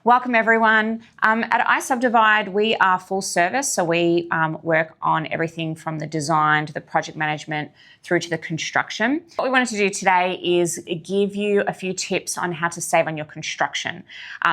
Welcome everyone. At iSubdivide, we are full service, so we work on everything from the design to the project management through to the construction. What we wanted to do today is give you a few tips on how to save on your construction,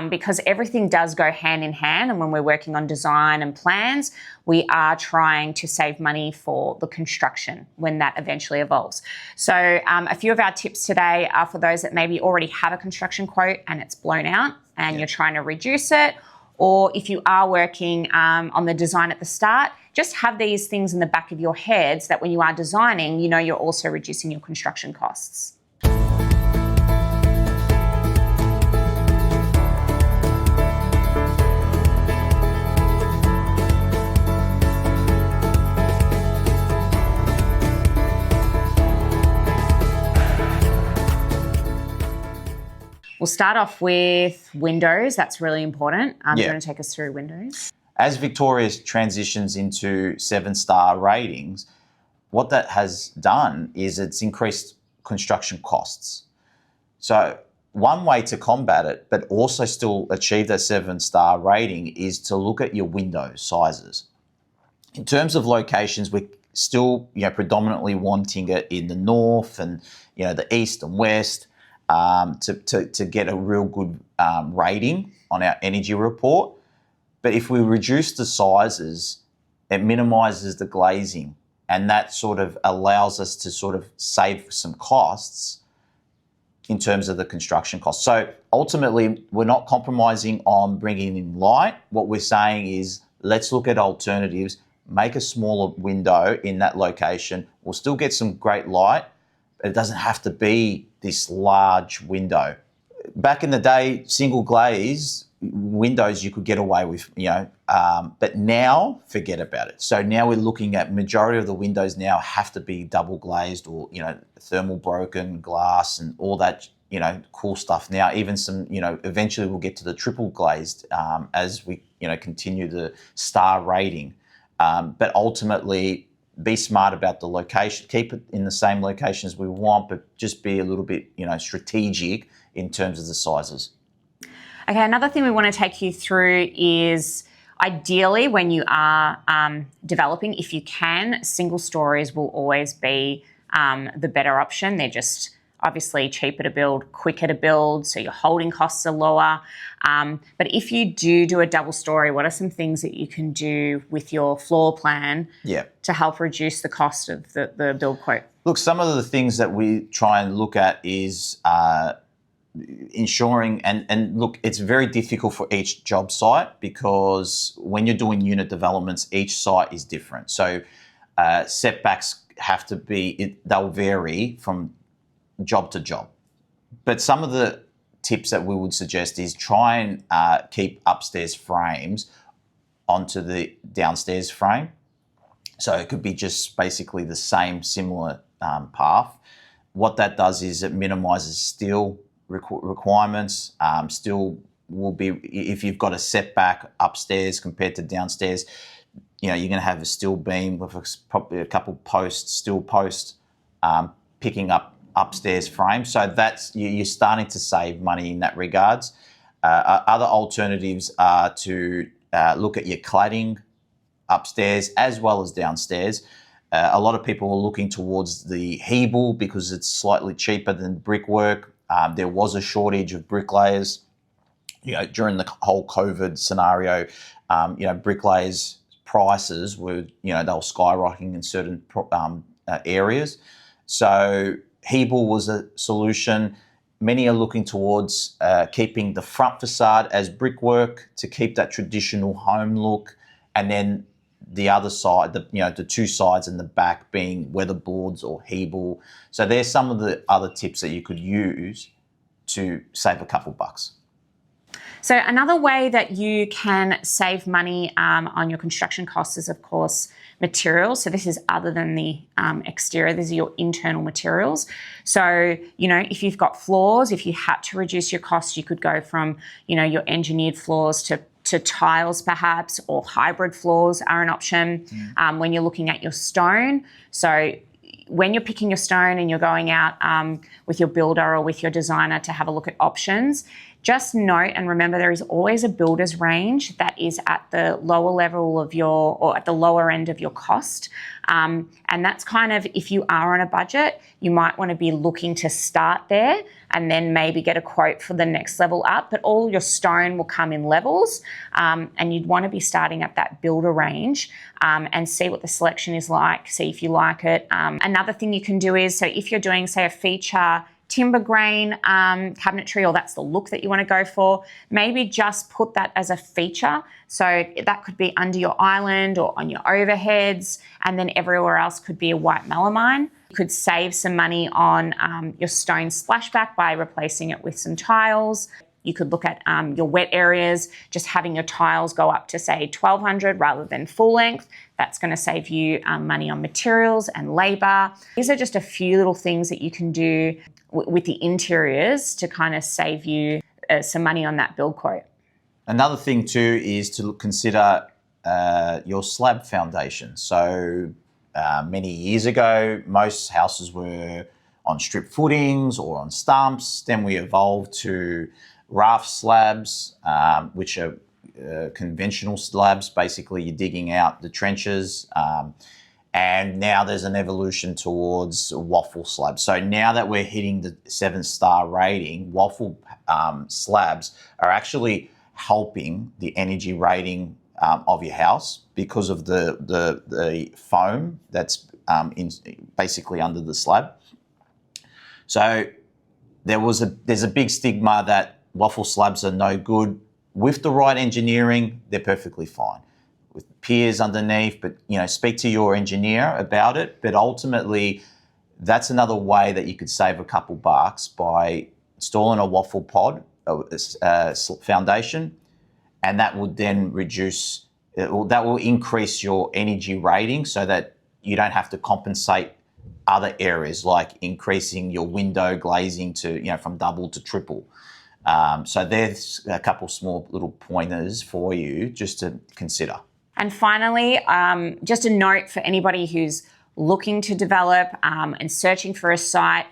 because everything does go hand in hand, and when we're working on design and plans, we are trying to save money for the construction when that eventually evolves. So a few of our tips today are for those that maybe already have a construction quote and it's blown out and you're trying to reduce it, or if you are working on the design at the start, just have these things in the back of your head so that when you are designing, you know you're also reducing your construction costs. We'll start off with windows. That's really important. Do you want to take us through windows? As Victoria transitions into 7-star ratings, what that has done is it's increased construction costs. So one way to combat it, but also still achieve that 7-star rating, is to look at your window sizes. In terms of locations, we're still predominantly wanting it in the north and the east and west. To get a real good rating on our energy report. But if we reduce the sizes, it minimises the glazing, and that sort of allows us to sort of save some costs in terms of the construction costs. So ultimately, we're not compromising on bringing in light. What we're saying is, let's look at alternatives, make a smaller window in that location. We'll still get some great light, but it doesn't have to be this large window. Back in the day, single glaze windows you could get away with, but now forget about it. So now we're looking at majority of the windows now have to be double glazed or, thermal broken glass and all that, cool stuff. Now even some, eventually we'll get to the triple glazed as we, continue the star rating. But ultimately, be smart about the location, keep it in the same location as we want, but just be a little bit, strategic in terms of the sizes. Okay, another thing we want to take you through is ideally when you are developing, if you can, single stories will always be the better option. They're just obviously cheaper to build, quicker to build, so your holding costs are lower. But if you do a double story, what are some things that you can do with your floor plan to help reduce the cost of the build quote? Look, some of the things that we try and look at is ensuring, and look, it's very difficult for each job site because when you're doing unit developments, each site is different. So setbacks have to be, they'll vary from job to job. But some of the tips that we would suggest is try and keep upstairs frames onto the downstairs frame. So it could be just basically the same similar path. What that does is it minimises steel requirements. Steel will be, if you've got a setback upstairs compared to downstairs, you're going to have a steel beam with probably a couple posts, steel posts, picking up upstairs frame. So that's, you're starting to save money in that regards. Other alternatives are to look at your cladding upstairs as well as downstairs. A lot of people are looking towards the Hebel because it's slightly cheaper than brickwork. There was a shortage of bricklayers, during the whole COVID scenario. Bricklayers' prices were, they were skyrocketing in certain areas. So Hebel was a solution. Many are looking towards keeping the front facade as brickwork to keep that traditional home look, and then the other side, the two sides in the back being weatherboards or Hebel. So there's some of the other tips that you could use to save a couple bucks. So another way that you can save money on your construction costs is, of course, materials. So this is other than the exterior, these are your internal materials. So, if you've got floors, if you had to reduce your costs, you could go from, your engineered floors to tiles perhaps, or hybrid floors are an option. When you're looking at your stone. So when you're picking your stone and you're going out with your builder or with your designer to have a look at options, Just note and remember there is always a builder's range that is at the lower level of your, or at the lower end of your cost. And that's kind of, if you are on a budget, you might want to be looking to start there and then maybe get a quote for the next level up. But all your stone will come in levels, and you'd want to be starting at that builder range and see what the selection is like, see if you like it. Another thing you can do is, so if you're doing, say, a feature timber grain cabinetry, or that's the look that you want to go for, maybe just put that as a feature. So that could be under your island or on your overheads, and then everywhere else could be a white melamine. You could save some money on your stone splashback by replacing it with some tiles. You could look at your wet areas, just having your tiles go up to, say, 1200 rather than full length. That's going to save you money on materials and labour. These are just a few little things that you can do with the interiors to kind of save you some money on that build quote. Another thing too is to consider your slab foundation. So many years ago, most houses were on strip footings or on stumps. Then we evolved to raft slabs, which are conventional slabs. Basically, you're digging out the trenches. And now there's an evolution towards waffle slabs. So now that we're hitting the 7-star rating, waffle slabs are actually helping the energy rating of your house because of the foam that's basically under the slab. So there's a big stigma that waffle slabs are no good. With the right engineering, they're perfectly fine. With piers underneath, but speak to your engineer about it. But ultimately, that's another way that you could save a couple bucks by installing a waffle pod foundation, and that would then that will increase your energy rating so that you don't have to compensate other areas like increasing your window glazing to from double to triple. So there's a couple small little pointers for you just to consider. And finally, just a note for anybody who's looking to develop and searching for a site,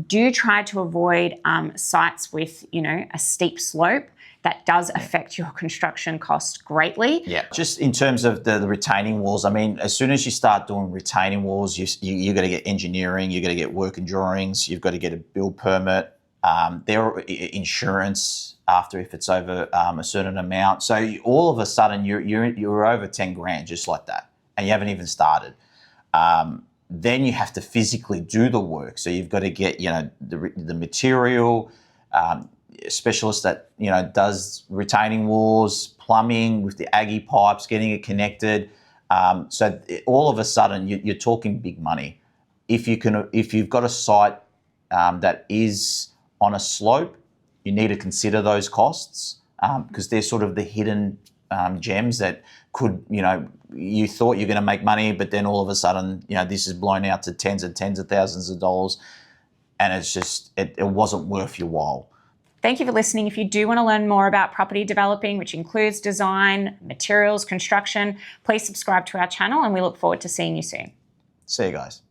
do try to avoid sites with, a steep slope. That does affect your construction cost greatly. Yeah, just in terms of the retaining walls, I mean, as soon as you start doing retaining walls, you've got to get engineering, you've got to get working drawings, you've got to get a build permit, there insurance after if it's over a certain amount. So all of a sudden you're over 10 grand just like that, and you haven't even started. Then you have to physically do the work. So you've got to get the material, specialist that does retaining walls, plumbing with the Aggie pipes, getting it connected. So all of a sudden you're talking big money. If you've got a site that is on a slope, you need to consider those costs because they're sort of the hidden gems that could, you thought you're going to make money, but then all of a sudden, this is blown out to tens of thousands of dollars, and it's just, it wasn't worth your while. Thank you for listening. If you do want to learn more about property developing, which includes design, materials, construction, please subscribe to our channel, and we look forward to seeing you soon. See you guys.